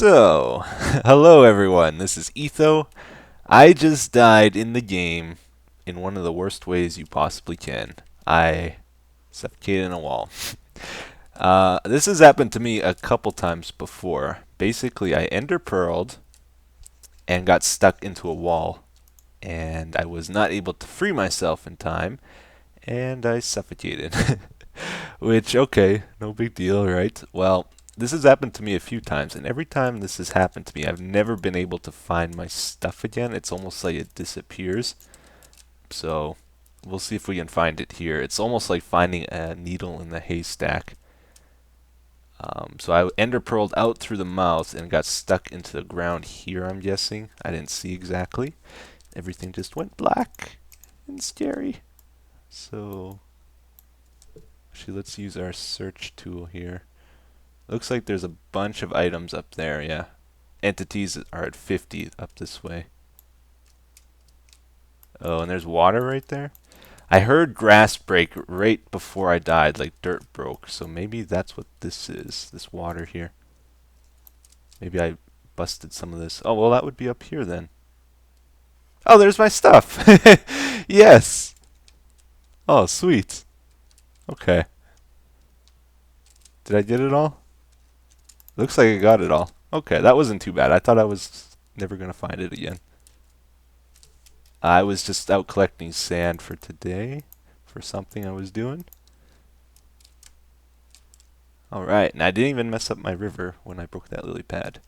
So, hello everyone, this is Etho. I just died in the game in one of the worst ways you possibly can. I suffocated in a wall. This has happened to me a couple times before. Basically, I ender pearled and got stuck into a wall, and I was not able to free myself in time, and I suffocated. Which, okay, no big deal, right? Well, this has happened to me a few times, and every time this has happened to me, I've never been able to find my stuff again. It's almost like it disappears. So, we'll see if we can find it here. It's almost like finding a needle in the haystack. So I ender pearled out through the mouth and got stuck into the ground here, I'm guessing. I didn't see exactly. Everything just went black and scary. So, actually, let's use our search tool here. Looks like there's a bunch of items up there, yeah. Entities are at 50 up this way. Oh, and there's water right there? I heard grass break right before I died, like dirt broke, so maybe that's what this is, this water here. Maybe I busted some of this. Oh, well, that would be up here then. Oh, there's my stuff! Yes! Oh, sweet. Okay. Did I get it all? Looks like I got it all. Okay, that wasn't too bad. I thought I was never going to find it again. I was just out collecting sand for today, for something I was doing. Alright, and I didn't even mess up my river when I broke that lily pad.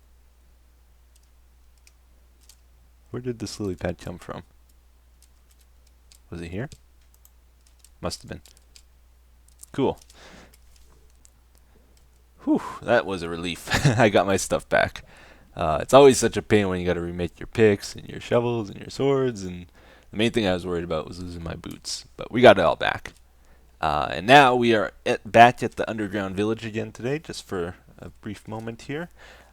Where did this lily pad come from? Was it here? Must have been. Cool. Whew, that was a relief. I got my stuff back. It's always such a pain when you gotta remake your picks and your shovels and your swords, and the main thing I was worried about was losing my boots. But we got it all back. And now we are back at the underground village again today, just for a brief moment here.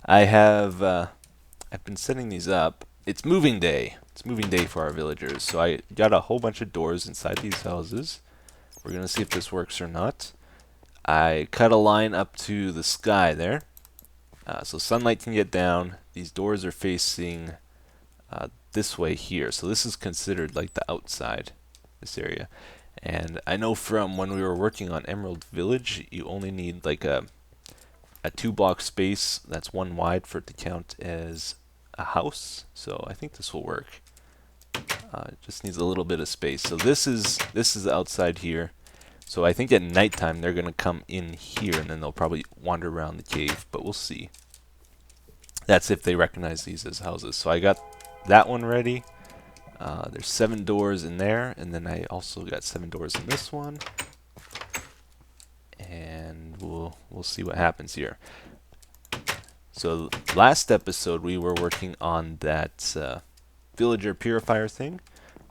I've been setting these up. It's moving day. It's moving day for our villagers. So I got a whole bunch of doors inside these houses. We're gonna see if this works or not. I cut a line up to the sky there, so sunlight can get down. These doors are facing this way here, so this is considered like the outside, this area. And I know from when we were working on Emerald Village, you only need like a 2-block space that's one wide for it to count as a house. So I think this will work. It just needs a little bit of space. So this is the outside here. So I think at nighttime they're gonna come in here, and then they'll probably wander around the cave. But we'll see. That's if they recognize these as houses. So I got that one ready. There's 7 doors in there, and then I also got 7 doors in this one. And we'll see what happens here. So last episode we were working on that villager purifier thing.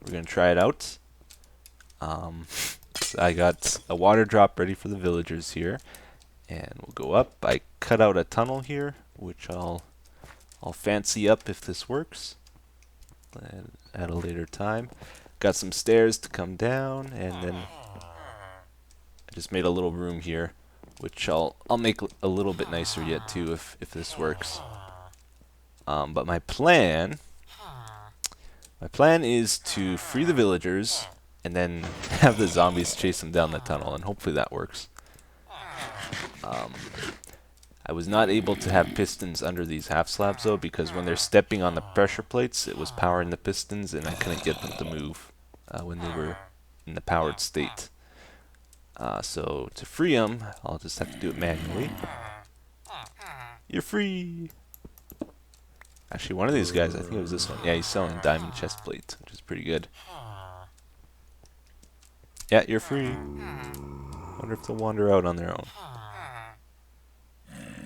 We're gonna try it out. So I got a water drop ready for the villagers here, and we'll go up. I cut out a tunnel here, which I'll fancy up if this works at a later time. Got some stairs to come down, and then I just made a little room here, which I'll make a little bit nicer yet too if this works. But my plan is to free the villagers and then have the zombies chase them down the tunnel, and hopefully that works. I was not able to have pistons under these half slabs though, because when they're stepping on the pressure plates, it was powering the pistons, and I couldn't get them to move when they were in the powered state. So to free them, I'll just have to do it manually. You're free! Actually, one of these guys, I think it was this one. Yeah, he's selling diamond chest plates, which is pretty good. Yeah, you're free. Wonder if they'll wander out on their own.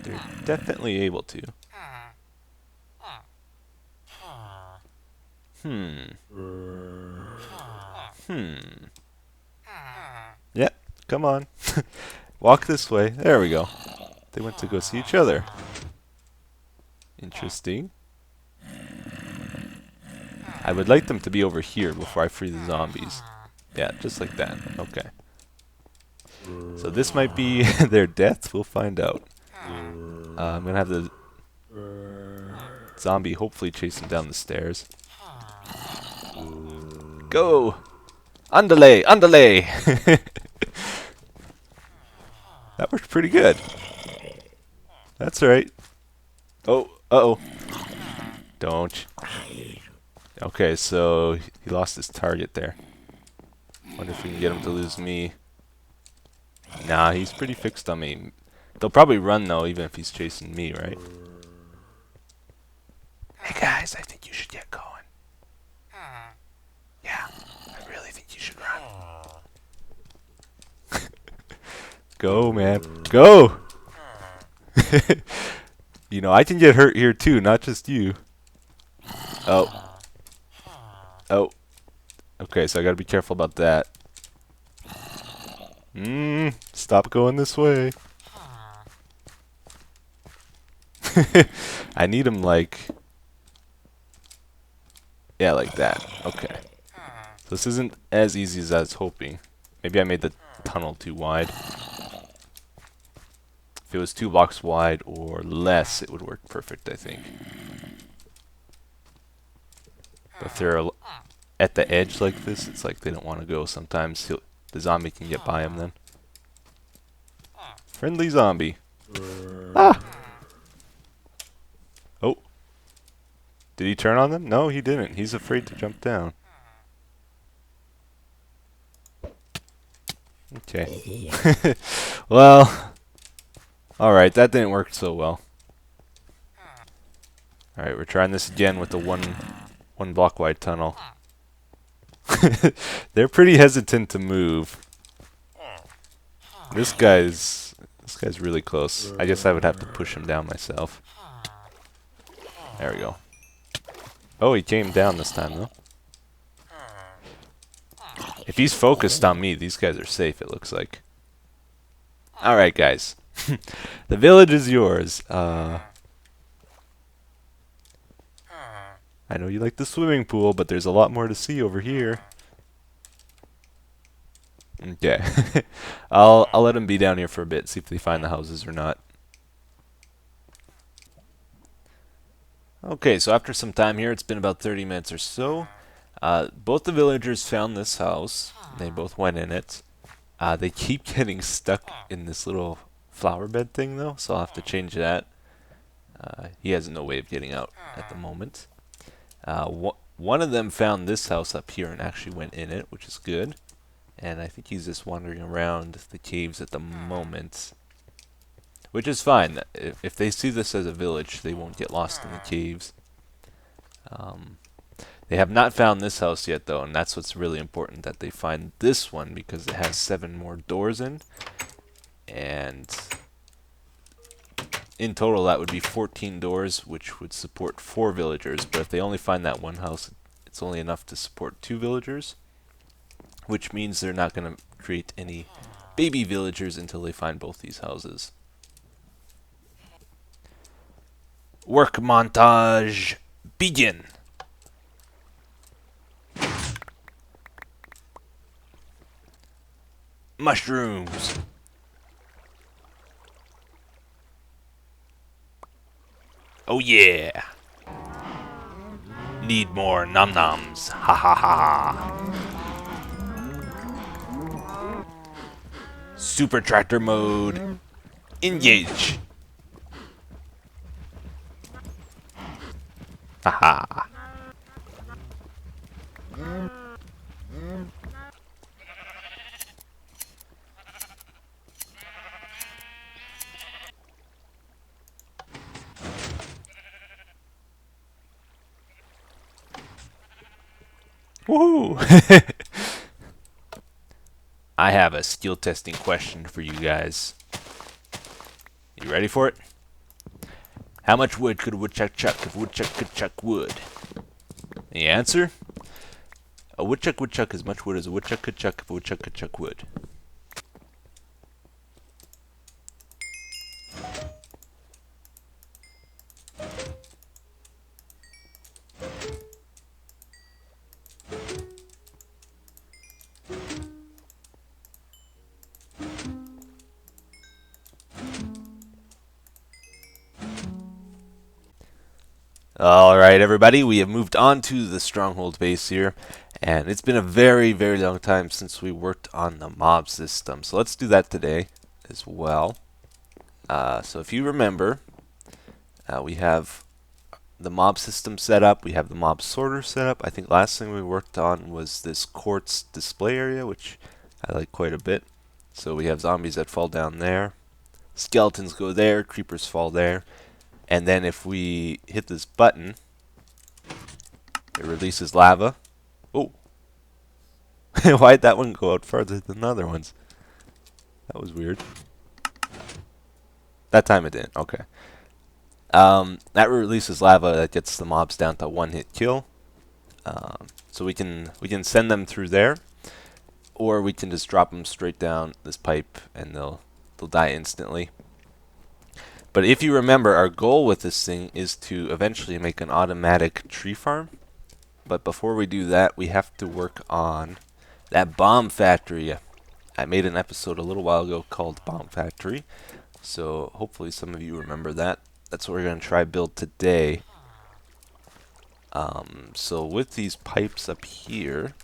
They're definitely able to. Yeah, come on. Walk this way. There we go. They went to go see each other. Interesting. I would like them to be over here before I free the zombies. Yeah, just like that. Okay. So this might be their death. We'll find out. I'm going to have the zombie hopefully chase him down the stairs. Go! Underlay! Underlay! That worked pretty good. That's right. Oh, uh-oh. Don't. Okay, so he lost his target there. Wonder if we can get him to lose me. Nah, he's pretty fixed on me. They'll probably run, though, even if he's chasing me, right? Hey, guys, I think you should get going. Yeah, I really think you should run. Go, man. Go! You know, I can get hurt here, too, not just you. Oh. Oh. Okay, so I gotta be careful about that. Stop going this way. I need him like... Yeah, like that. Okay. So this isn't as easy as I was hoping. Maybe I made the tunnel too wide. If it was 2 blocks wide or less, it would work perfect, I think. But if they're at the edge like this, it's like they don't want to go. Sometimes the zombie can get by him then. Friendly zombie. Ah! Oh. Did he turn on them? No, he didn't. He's afraid to jump down. Okay. Well... Alright, that didn't work so well. Alright, we're trying this again with the one block wide tunnel. They're pretty hesitant to move. This guy's really close. I guess I would have to push him down myself. There we go. Oh, he came down this time though. If he's focused on me, these guys are safe, it looks like. Alright, guys. The village is yours. I know you like the swimming pool, but there's a lot more to see over here. Okay. I'll let them be down here for a bit, see if they find the houses or not. Okay, so after some time here, it's been about 30 minutes or so. Both the villagers found this house. They both went in it. They keep getting stuck in this little flower bed thing, though, so I'll have to change that. He has no way of getting out at the moment. One of them found this house up here and actually went in it, which is good. And I think he's just wandering around the caves at the moment. Which is fine. If they see this as a village, they won't get lost in the caves. They have not found this house yet, though, and that's what's really important, that they find this one, because it has 7 more doors in. And in total, that would be 14 doors, which would support 4 villagers. But if they only find that one house, it's only enough to support 2 villagers. Which means they're not going to create any baby villagers until they find both these houses. Work montage begin. Mushrooms. Oh yeah. Need more nom noms. Ha ha ha. Super tractor mode. Engage. Haha. Woohoo! I have a skill testing question for you guys. You ready for it? How much wood could a woodchuck chuck if a woodchuck could chuck wood? The answer? A woodchuck would chuck as much wood as a woodchuck could chuck if a woodchuck could chuck wood. Alright, everybody, we have moved on to the stronghold base here, and it's been a very, very long time since we worked on the mob system, so let's do that today as well. So if you remember, we have the mob system set up, we have the mob sorter set up. I think last thing we worked on was this quartz display area, which I like quite a bit. So we have zombies that fall down there, skeletons go there, creepers fall there, and then if we hit this button, it releases lava. Oh, why'd that one go out further than the other ones? That was weird. That time it didn't. Okay. That releases lava that gets the mobs down to one-hit kill. So we can send them through there, or we can just drop them straight down this pipe and they'll die instantly. But if you remember, our goal with this thing is to eventually make an automatic tree farm. But before we do that, we have to work on that bomb factory. I made an episode a little while ago called Bomb Factory, so hopefully some of you remember that. That's what we're going to try build today. So with these pipes up here,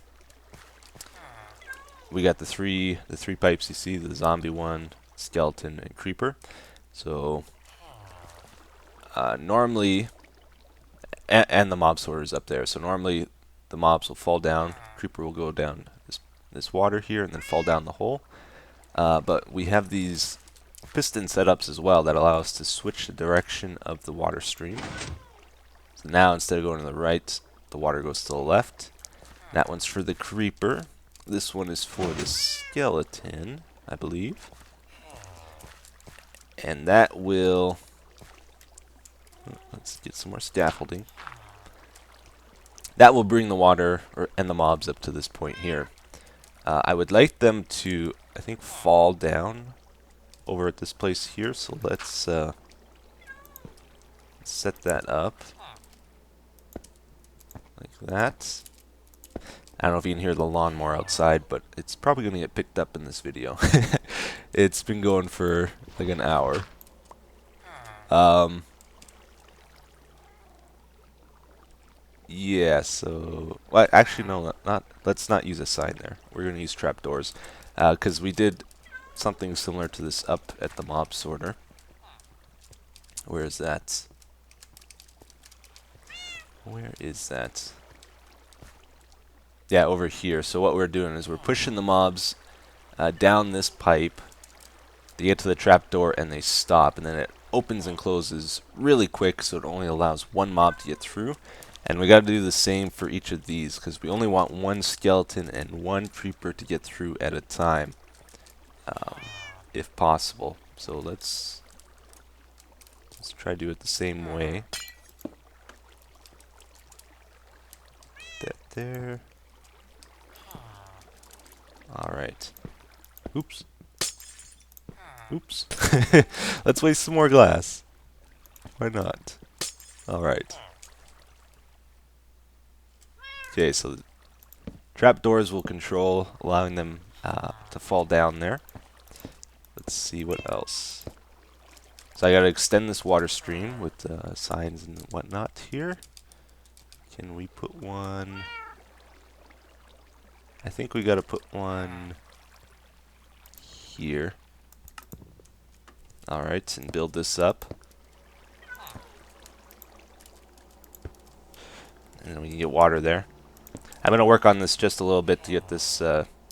we got the three pipes you see, the zombie one, skeleton, and creeper. So normally, and the mob sorters up there. So normally the mobs will fall down, creeper will go down this water here and then fall down the hole. But we have these piston setups as well that allow us to switch the direction of the water stream. So now instead of going to the right, the water goes to the left. That one's for the creeper. This one is for the skeleton, I believe. And that will... Let's get some more scaffolding. That will bring the water and the mobs up to this point here. I would like them to, I think, fall down over at this place here. So let's set that up like that. I don't know if you can hear the lawnmower outside, but it's probably going to get picked up in this video. It's been going for like an hour. Yeah, so... Well, actually, no, let's not use a sign there. We're going to use trapdoors. Because we did something similar to this up at the mob sorter. Where is that? Where is that? Yeah, over here. So what we're doing is we're pushing the mobs down this pipe. They get to the trapdoor and they stop. And then it opens and closes really quick, so it only allows one mob to get through. And we got to do the same for each of these, because we only want one skeleton and one creeper to get through at a time, if possible. So let's try to do it the same way. That there. All right. Oops. Oops. Let's waste some more glass. Why not? All right. Okay, so trapdoors will control, allowing them to fall down there. Let's see what else. So I gotta extend this water stream with signs and whatnot here. Can we put one? I think we gotta put one here. Alright, and build this up. And then we can get water there. I'm going to work on this just a little bit to get this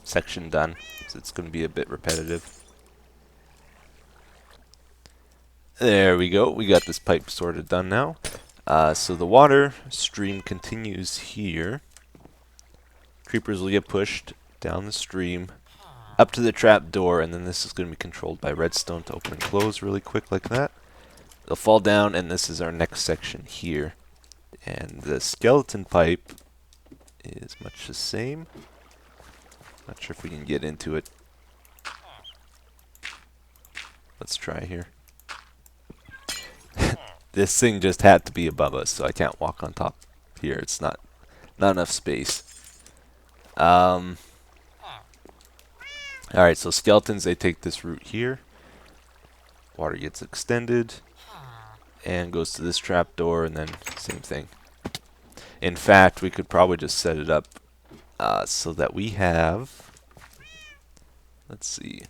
section done, so it's going to be a bit repetitive. There we go. We got this pipe sorted done now. So the water stream continues here. Creepers will get pushed down the stream up to the trap door, and then this is going to be controlled by redstone to open and close really quick like that. They'll fall down, and this is our next section here. And the skeleton pipe is much the same. Not sure if we can get into it. Let's try here. This thing just had to be above us, so I can't walk on top here. It's not enough space. Alright, so skeletons, they take this route here. Water gets extended and goes to this trapdoor, and then Same thing. In fact, we could probably just set it up so that we have, let's see,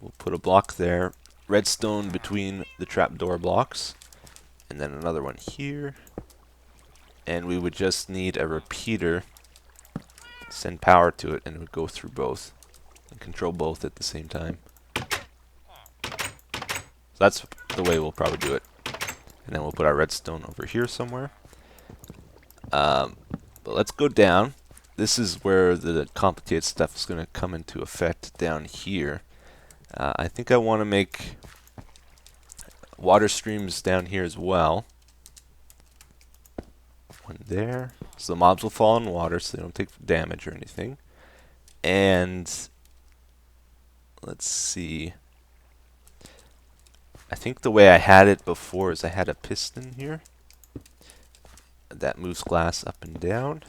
we'll put a block there, redstone between the trapdoor blocks, and then another one here, and we would just need a repeater, send power to it, and it would go through both, and control both at the same time. So that's the way we'll probably do it. And then we'll put our redstone over here somewhere. But let's go down. This is where the complicated stuff is going to come into effect down here. I think I want to make water streams down here as well. One there. So the mobs will fall in water so they don't take damage or anything. And let's see. I think the way I had it before is I had a piston here that moves glass up and down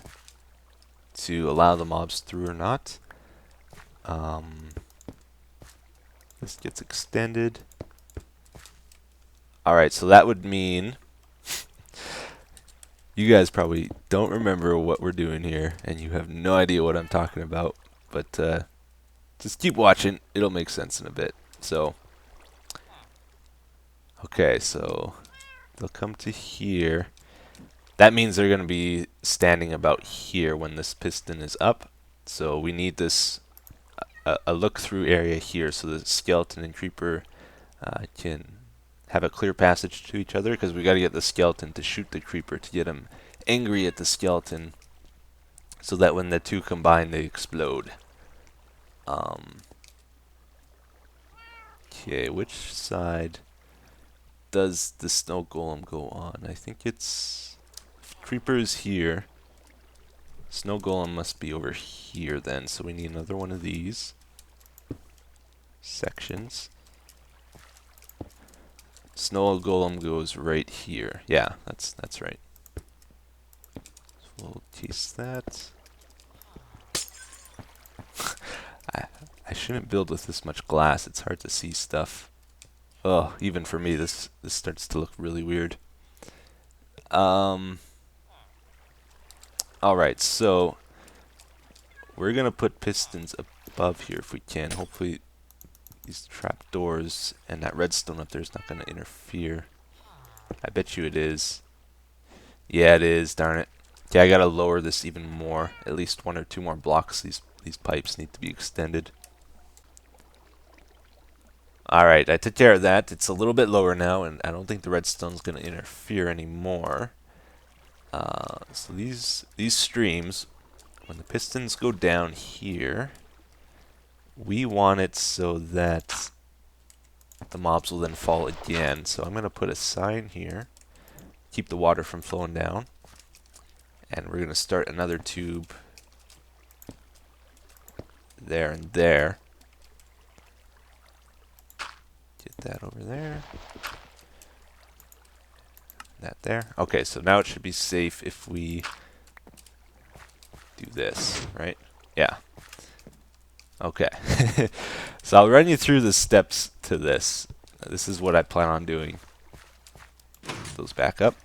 to allow the mobs through or not. This gets extended. Alright, so that would mean you guys probably don't remember what we're doing here, and you have no idea what I'm talking about, but just keep watching. It'll make sense in a bit. So, okay, so they'll come to here. That means they're going to be standing about here when this piston is up. So we need this a look-through area here so the skeleton and creeper can have a clear passage to each other, because we got to get the skeleton to shoot the creeper to get him angry at the skeleton, so that when the two combine they explode. Okay, which side does the snow golem go on? I think it's creeper is here. Snow golem must be over here then, so we need another one of these sections. Snow golem goes right here. Yeah, that's right. So we'll taste that. I shouldn't build with this much glass. It's hard to see stuff. Oh, even for me, this starts to look really weird. Alright, so we're gonna put pistons above here if we can. Hopefully these trapdoors and that redstone up there is not gonna interfere. I bet you it is. Yeah, it is, darn it. Yeah, I gotta lower this even more. At least 1 or 2 more blocks. These pipes need to be extended. Alright, I took care of that. It's a little bit lower now, and I don't think the redstone's gonna interfere anymore. So these streams, when the pistons go down here, we want it so that the mobs will then fall again. So I'm going to put a sign here, keep the water from flowing down, and we're going to start another tube there and there. Get that over there. That there. Okay, so now it should be safe if we do this, right? Yeah. Okay. So I'll run you through the steps to this. This is what I plan on doing. Put those back up.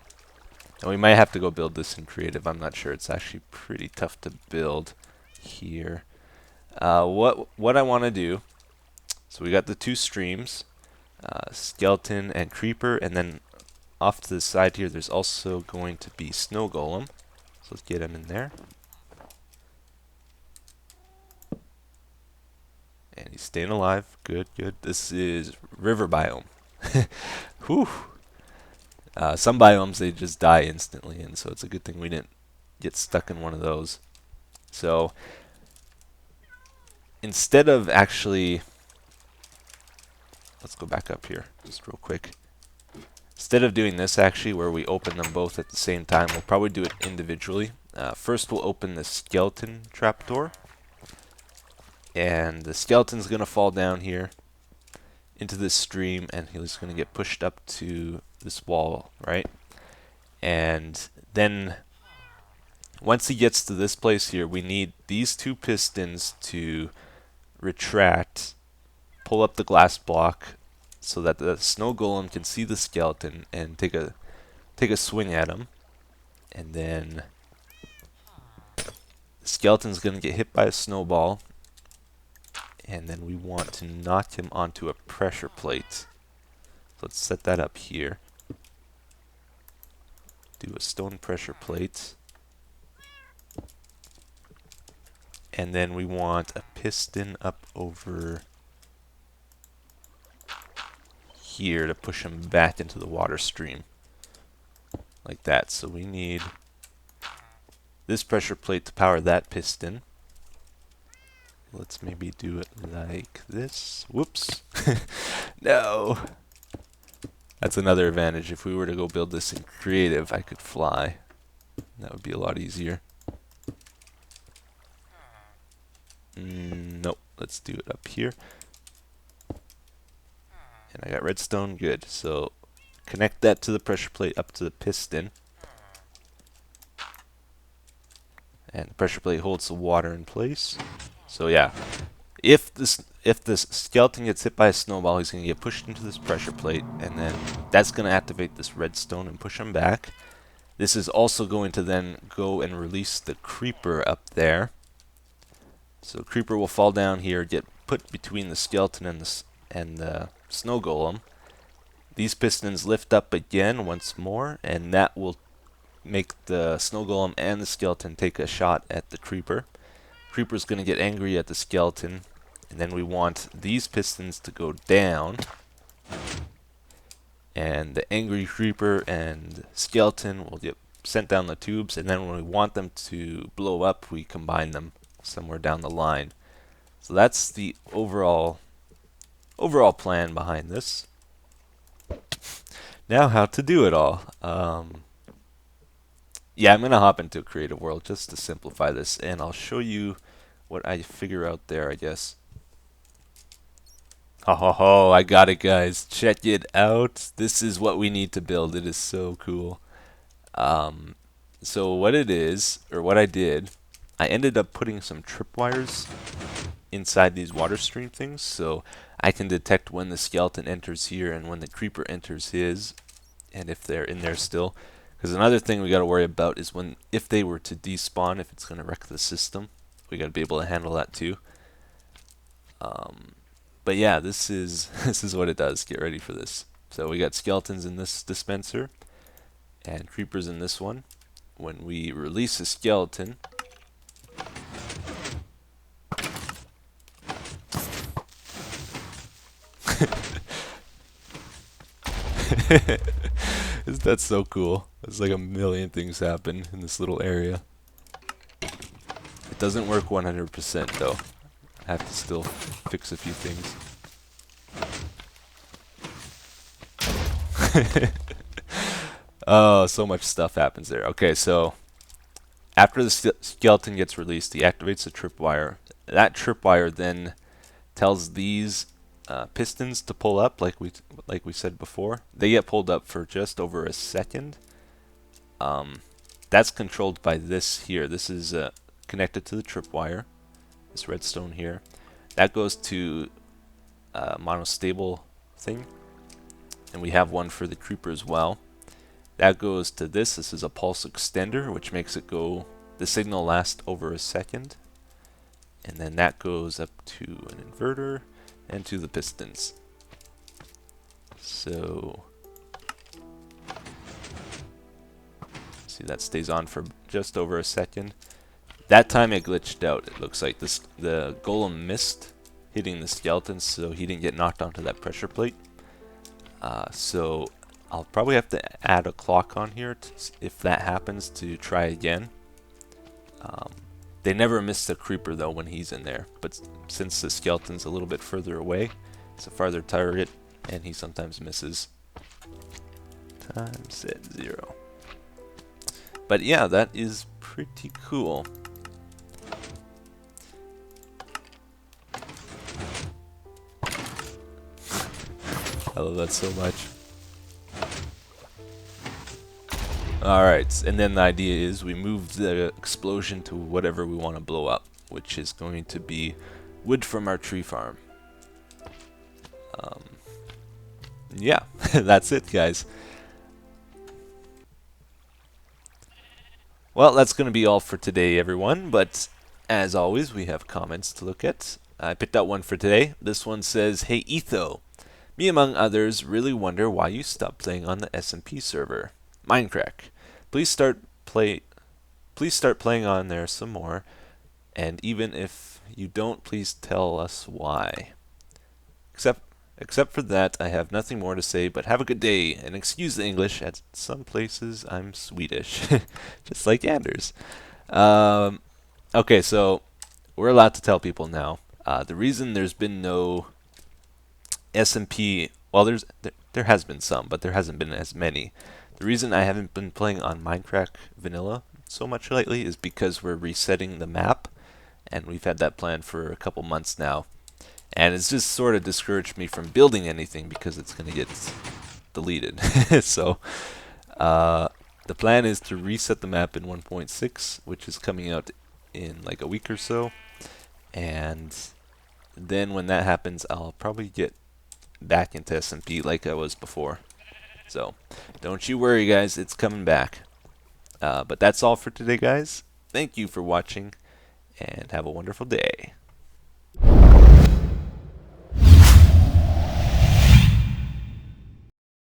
And we might have to go build this in creative. I'm not sure. It's actually pretty tough to build here. What I want to do, so we got the 2 streams, skeleton and creeper, and then off to the side here there's also going to be snow golem. So let's get him in there. And he's staying alive. Good, good. This is river biome. Whew. Some biomes they just die instantly, and so it's a good thing we didn't get stuck in one of those. So instead of actually, let's go back up here just real quick. Instead of doing this actually where we open them both at the same time, we'll probably do it individually. First we'll open the skeleton trapdoor, and the skeleton's going to fall down here into this stream, and he's going to get pushed up to this wall, right? And then once he gets to this place here, we need these 2 pistons to retract, pull up the glass block so that the snow golem can see the skeleton and take a take a swing at him, and then the skeleton's going to get hit by a snowball, and then we want to knock him onto a pressure plate. So let's set that up here. Do a stone pressure plate. And then we want a piston up over here to push him back into the water stream. Like that. So we need this pressure plate to power that piston. Let's maybe do it like this. Whoops. No. That's another advantage. If we were to go build this in creative, I could fly. That would be a lot easier. Nope. Let's do it up here. And I got redstone. Good. So connect that to the pressure plate up to the piston. And the pressure plate holds the water in place. So yeah, if this skeleton gets hit by a snowball, he's going to get pushed into this pressure plate, and then that's going to activate this redstone and push him back. This is also going to then go and release the creeper up there. So the creeper will fall down here, get put between the skeleton and the snow golem. These pistons lift up again once more, and that will make the snow golem and the skeleton take a shot at the creeper. Creeper's going to get angry at the skeleton, and then we want these pistons to go down, and the angry creeper and skeleton will get sent down the tubes, and then when we want them to blow up, we combine them somewhere down the line. So that's the overall plan behind this. Now how to do it all. Yeah, I'm going to hop into a creative world just to simplify this, and I'll show you what I figure out there, I guess. Oh, I got it, guys. Check it out. This is what we need to build. It is so cool. So what it is, or what I did, I ended up putting some tripwires inside these water stream things, so I can detect when the skeleton enters here and when the creeper enters his, and if they're in there still. Because another thing we got to worry about is if they were to despawn, if it's going to wreck the system, we got to be able to handle that too. But yeah, this is what it does. Get ready for this. So we got skeletons in this dispenser and creepers in this one. When we release a skeleton, that's so cool. It's like a million things happen in this little area. It doesn't work 100% though. I have to still fix a few things. Oh, so much stuff happens there. Okay, so after the skeleton gets released, he activates the tripwire. That tripwire then tells these pistons to pull up, like we said before. They get pulled up for just over a second. That's controlled by this here. This is connected to the tripwire. This redstone here. That goes to a monostable thing, and we have one for the creeper as well. That goes to this. This is a pulse extender, which makes it go, the signal last over a second. And then that goes up to an inverter and to the pistons. So, see, that stays on for just over a second. That time it glitched out. It looks like the golem missed hitting the skeleton, so he didn't get knocked onto that pressure plate. So I'll probably have to add a clock on here if that happens, to try again. They never miss the creeper though when he's in there, but since the skeleton's a little bit further away, it's a farther target, and he sometimes misses. Time set 0. But yeah, that is pretty cool. I love that so much. Alright, and then the idea is we move the explosion to whatever we want to blow up, which is going to be wood from our tree farm. Yeah, that's it, guys. Well, that's going to be all for today, everyone. But as always, we have comments to look at. I picked out one for today. This one says, "Hey Etho, me among others really wonder why you stopped playing on the SMP server. Minecraft. Please start play. Please start playing on there some more. And even if you don't, please tell us why. Except Except for that, I have nothing more to say, but have a good day, and excuse the English, at some places I'm Swedish, just like Anders." Um, okay, so we're allowed to tell people now. The reason there's been no SMP, well, there has been some, but there hasn't been as many. The reason I haven't been playing on Minecraft Vanilla so much lately is because we're resetting the map, and we've had that plan for a couple months now. And it's just sort of discouraged me from building anything because it's going to get deleted. So the plan is to reset the map in 1.6, which is coming out in like a week or so. And then when that happens, I'll probably get back into SMP like I was before. So don't you worry, guys, it's coming back. But that's all for today, guys. Thank you for watching, and have a wonderful day.